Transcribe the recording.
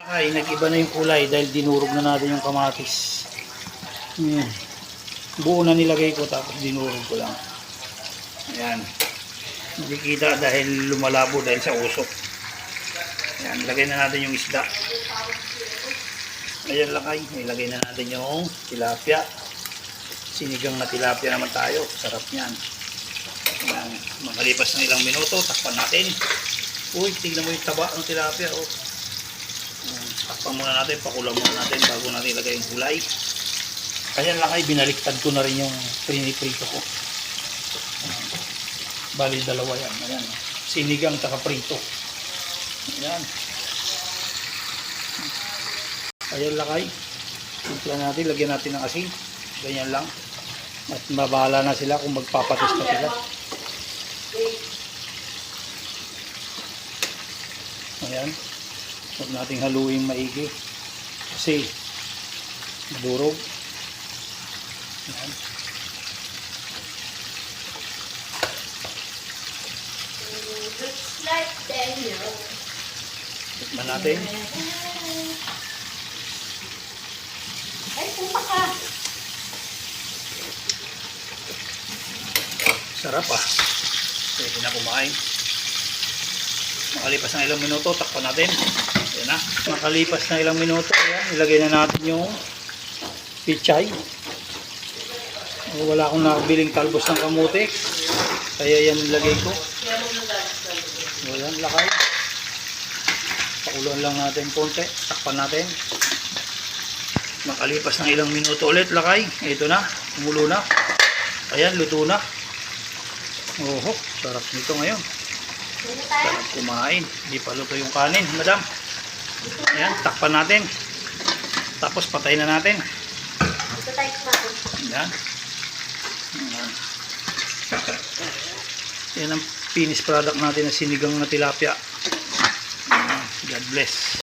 Ay, nag-iba na yung kulay dahil dinurog na natin yung kamatis. Ayan. Buo na nilagay ko tapos dinurog ko lang. Ayan. Hindi kita dahil lumalabo dahil sa usok. Ayan, lagay na natin yung isda. Ayan, lakay. Ilagay na natin yung tilapia. Sinigang na tilapia naman tayo. Sarap yan. Ayan. Makalipas ng ilang minuto, takpan natin. Uy, tignan mo yung taba ng tilapia. Oh. Ayan. Takpan muna natin, pakulang muna natin bago natin ilagay yung kulay. Ayan, lakay. Binaliktad ko na rin yung priniprito ko. Ayan. Bali, dalawa yan. Ayan. Sinigang taka prito. Ayan. Ayan, lakay. Timpla natin, lagyan natin ng asin. Ganyan lang. At mabahala na sila kung magpapatis pa sila. Ayan. Huwag nating haluin maigi. Kasi durog. Ayan. Looks like Daniel. Tikman natin. Ay, punta ka. Sarap ah. Pwede na kumain. Makalipas ng ilang minuto, takpan natin. Ayan na. Makalipas ng ilang minuto, ayan, ilagay na natin yung pichay. Wala akong nakabiling talbos ng kamote. Kaya yan nilagay ko. Ayan, lakay. Pakuluan lang natin konti. Takpan natin. Makalipas ng ilang minuto ulit, lakay. Ito na. Kumulo na. Ayan, luto na. Oho, sarap nito ngayon. Sarap kumain. Hindi pa luto yung kanin, madam. Ayan, takpan natin. Tapos patayin na natin. Ayan. Ayan. Yan ang finished product natin na sinigang na tilapia. God bless.